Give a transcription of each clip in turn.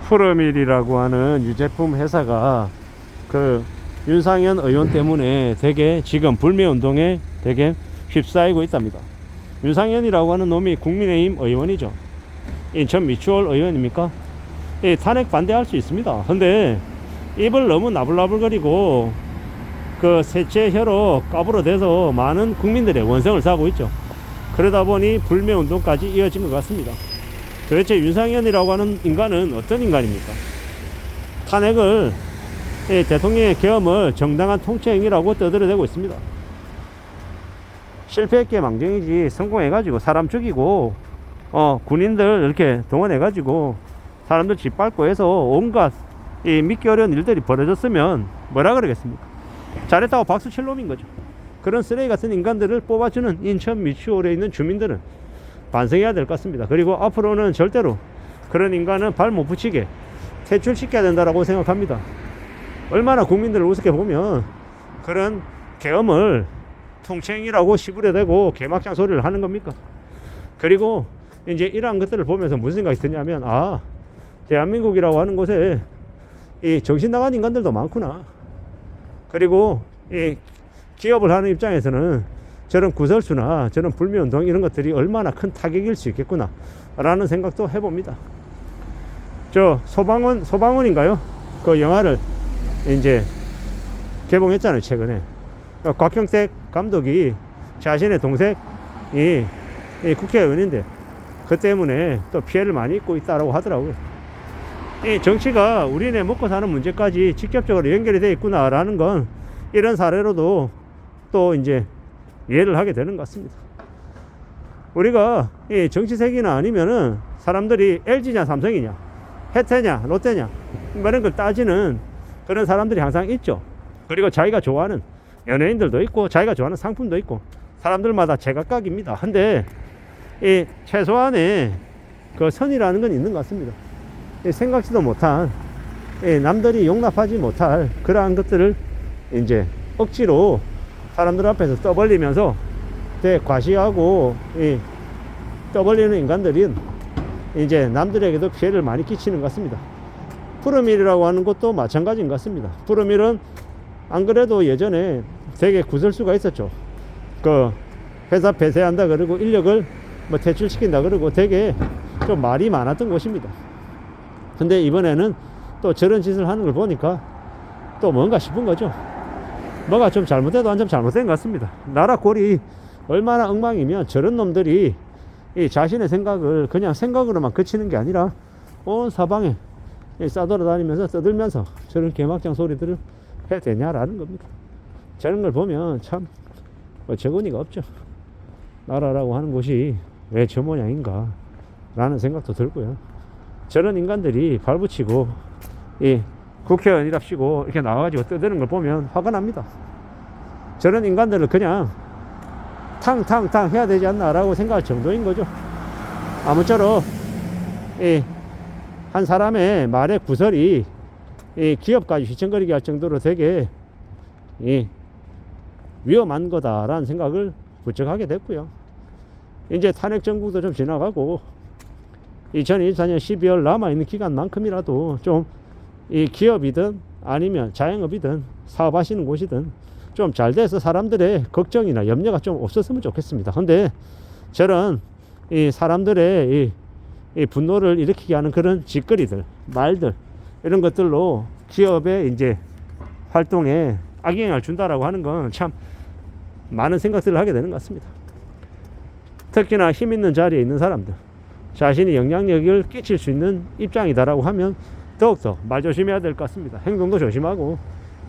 푸르밀이라고 하는 유제품 회사가 그 윤상현 의원 때문에 되게 지금 불매운동에 되게 휩싸이고 있답니다. 윤상현이라고 하는 놈이 국민의힘 의원이죠. 인천 미추홀 의원입니까? 탄핵 반대할 수 있습니다. 근데 입을 너무 나불나불거리고 그 세체 혀로 까불어대서 많은 국민들의 원성을 사고 있죠. 그러다 보니 불매운동까지 이어진 것 같습니다. 도대체 윤상현이라고 하는 인간은 어떤 인간입니까? 탄핵을 대통령의 계엄을 정당한 통치행위라고 떠들어대고 있습니다. 실패했기에 망정이지 성공해가지고 사람 죽이고 군인들 이렇게 동원해가지고 사람들 짓밟고 해서 온갖 믿기 어려운 일들이 벌어졌으면 뭐라 그러겠습니까? 잘했다고 박수 칠 놈인 거죠. 그런 쓰레기 같은 인간들을 뽑아주는 인천 미추홀에 있는 주민들은 반성해야 될 것 같습니다. 그리고 앞으로는 절대로 그런 인간은 발 못 붙이게 퇴출시켜야 된다고 생각합니다. 얼마나 국민들을 우습게 보면 그런 계엄을 통치행위라고 시부려대고 개막장 소리를 하는 겁니까? 그리고 이제 이러한 것들을 보면서 무슨 생각이 드냐면, 대한민국이라고 하는 곳에 이 정신 나간 인간들도 많구나. 그리고 이 기업을 하는 입장에서는 저런 구설수나 저런 불매운동 이런 것들이 얼마나 큰 타격일 수 있겠구나 라는 생각도 해봅니다. 저 소방원인가요? 그 영화를 이제 개봉했잖아요, 최근에. 곽경택 감독이 자신의 동생이 국회의원인데 그 때문에 또 피해를 많이 입고 있다고 하더라고요. 이 정치가 우리네 먹고 사는 문제까지 직접적으로 연결이 되어 있구나라는 건 이런 사례로도 또 이제 이해를 하게 되는 것 같습니다. 우리가 이 정치색이나 아니면은 사람들이 LG냐 삼성이냐 해태냐 롯데냐 이런 걸 따지는 그런 사람들이 항상 있죠. 그리고 자기가 좋아하는 연예인들도 있고 자기가 좋아하는 상품도 있고 사람들마다 제각각입니다. 근데 이 최소한의 그 선이라는 건 있는 것 같습니다. 생각지도 못한 남들이 용납하지 못할 그러한 것들을 이제 억지로 사람들 앞에서 떠벌리면서 되게 과시하고 떠벌리는 인간들은 이제 남들에게도 피해를 많이 끼치는 것 같습니다. 푸르밀이라고 하는 것도 마찬가지인 것 같습니다. 푸르밀은 안 그래도 예전에 되게 구설수가 있었죠. 그 회사 폐쇄한다 그러고 인력을 뭐 퇴출시킨다 그러고 되게 좀 말이 많았던 곳입니다. 근데 이번에는 또 저런 짓을 하는 걸 보니까 또 뭔가 싶은 거죠. 뭐가 좀 잘못해도 한 점 잘못된 것 같습니다. 나라 꼴이 얼마나 엉망이면 저런 놈들이 이 자신의 생각을 그냥 생각으로만 그치는 게 아니라 온 사방에 싸돌아다니면서 떠들면서 저런 개막장 소리들을 해야 되냐라는 겁니다. 저런 걸 보면 참 어처구니가 없죠. 나라라고 하는 곳이 왜 저 모양인가 라는 생각도 들고요. 저런 인간들이 발붙이고 이 국회의원이랍시고 이렇게 나와가지고 떠드는 걸 보면 화가 납니다. 저런 인간들을 그냥 탕탕탕 해야 되지 않나라고 생각할 정도인 거죠. 아무쪼록 한 사람의 말의 구설이 기업까지 휘청거리게 할 정도로 되게 위험한 거다라는 생각을 부쩍 하게 됐고요. 이제 탄핵 정국도 좀 지나가고 2024년 12월 남아있는 기간만큼이라도 좀 이 기업이든 아니면 자영업이든 사업하시는 곳이든 좀 잘 돼서 사람들의 걱정이나 염려가 좀 없었으면 좋겠습니다. 근데 저런 이 사람들의 이 분노를 일으키게 하는 그런 짓거리들, 말들 이런 것들로 기업의 이제 활동에 악영향을 준다라고 하는 건 참 많은 생각들을 하게 되는 것 같습니다. 특히나 힘 있는 자리에 있는 사람들, 자신이 영향력을 끼칠 수 있는 입장이다라고 하면 더욱더 말 조심해야 될 것 같습니다. 행동도 조심하고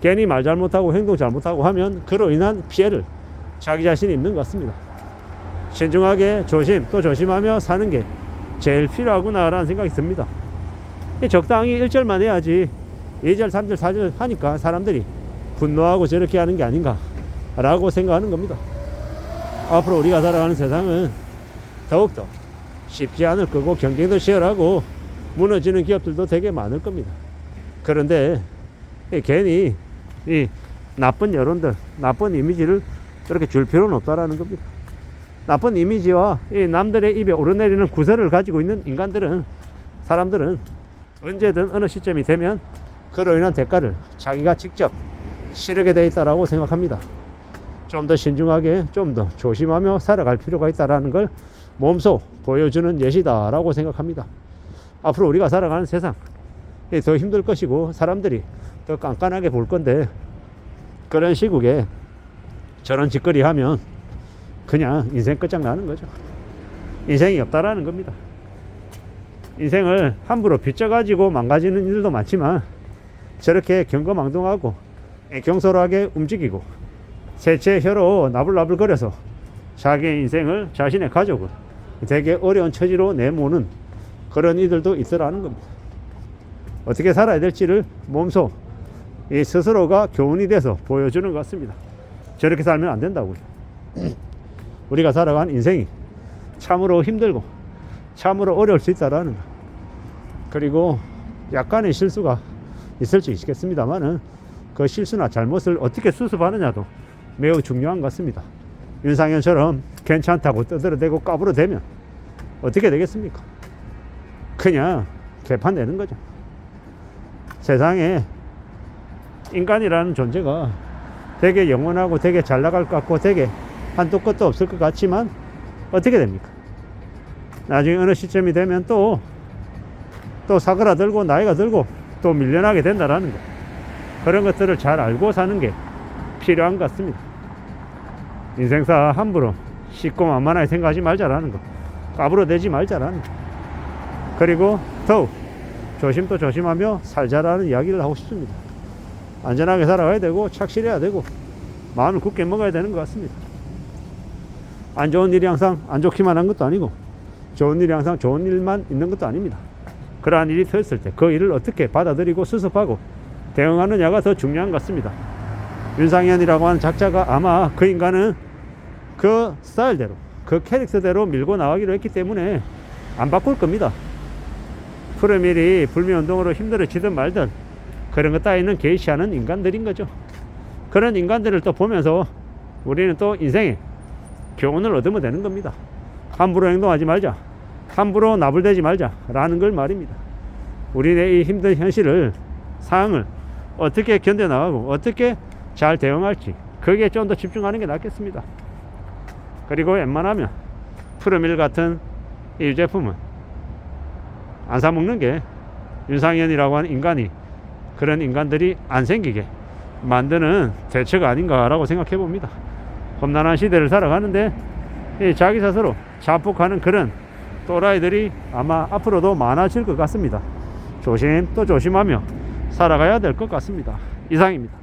괜히 말 잘못하고 행동 잘못하고 하면 그로 인한 피해를 자기 자신이 입는 것 같습니다. 신중하게 또 조심하며 사는 게 제일 필요하구나라는 생각이 듭니다. 적당히 1절만 해야지 2절, 3절, 4절 하니까 사람들이 분노하고 저렇게 하는 게 아닌가 라고 생각하는 겁니다. 앞으로 우리가 살아가는 세상은 더욱더 쉽지 않을 거고 경쟁도 치열하고 무너지는 기업들도 되게 많을 겁니다. 그런데 괜히 이 나쁜 여론들, 나쁜 이미지를 그렇게 줄 필요는 없다라는 겁니다. 나쁜 이미지와 이 남들의 입에 오르내리는 구설을 가지고 있는 사람들은 언제든 어느 시점이 되면 그로 인한 대가를 자기가 직접 치르게 돼 있다라고 생각합니다. 좀 더 신중하게 좀 더 조심하며 살아갈 필요가 있다라는 걸 몸소 보여주는 예시다라고 생각합니다. 앞으로 우리가 살아가는 세상 더 힘들 것이고 사람들이 더 깐깐하게 볼 건데, 그런 시국에 저런 짓거리 하면 그냥 인생 끝장나는 거죠. 인생이 없다라는 겁니다. 인생을 함부로 빚져가지고 망가지는 일도 많지만 저렇게 경거망동하고 경솔하게 움직이고 세체 혀로 나불나불거려서 자기의 인생을, 자신의 가족을 되게 어려운 처지로 내모는 그런 이들도 있더라는 겁니다. 어떻게 살아야 될지를 몸소 이 스스로가 교훈이 돼서 보여주는 것 같습니다. 저렇게 살면 안 된다고요. 우리가 살아가는 인생이 참으로 힘들고 참으로 어려울 수 있다라는 것. 그리고 약간의 실수가 있을 수 있겠습니다만은 그 실수나 잘못을 어떻게 수습하느냐도 매우 중요한 것 같습니다. 윤상현처럼 괜찮다고 떠들어대고 까불어대면 어떻게 되겠습니까? 그냥 개판되는 거죠. 세상에 인간이라는 존재가 되게 영원하고 되게 잘 나갈 것 같고 되게 한도 끝도 없을 것 같지만 어떻게 됩니까? 나중에 어느 시점이 되면 또 사그라들고 나이가 들고 또 밀려나게 된다라는 거. 그런 것들을 잘 알고 사는 게 필요한 것 같습니다. 인생사 함부로 쉽고 만만하게 생각하지 말자라는 거. 까불어대지 말자라는 거. 그리고 더욱 조심도 조심하며 살자라는 이야기를 하고 싶습니다. 안전하게 살아가야 되고 착실해야 되고 마음을 굳게 먹어야 되는 것 같습니다. 안 좋은 일이 항상 안 좋기만 한 것도 아니고 좋은 일이 항상 좋은 일만 있는 것도 아닙니다. 그러한 일이 터졌을 때 그 일을 어떻게 받아들이고 수습하고 대응하느냐가 더 중요한 것 같습니다. 윤상현이라고 하는 작자가 아마 그 인간은 그 스타일대로 그 캐릭터대로 밀고 나가기로 했기 때문에 안 바꿀 겁니다. 프레밀이 불매운동으로 힘들어지든 말든 그런 것 따위는 개의치 않은 인간들인 거죠. 그런 인간들을 또 보면서 우리는 또 인생에 교훈을 얻으면 되는 겁니다. 함부로 행동하지 말자, 함부로 나불대지 말자 라는 걸 말입니다. 우리의 이 힘든 현실을, 상황을 어떻게 견뎌나가고 어떻게 잘 대응할지 거기에 좀 더 집중하는 게 낫겠습니다. 그리고 웬만하면 프로밀 같은 이 유제품은 안 사먹는 게 윤상현이라고 하는 인간이 그런 인간들이 안 생기게 만드는 대처가 아닌가라고 생각해 봅니다. 험난한 시대를 살아가는데 자기 스스로 자폭하는 그런 또라이들이 아마 앞으로도 많아질 것 같습니다. 조심 또 조심하며 살아가야 될 것 같습니다. 이상입니다.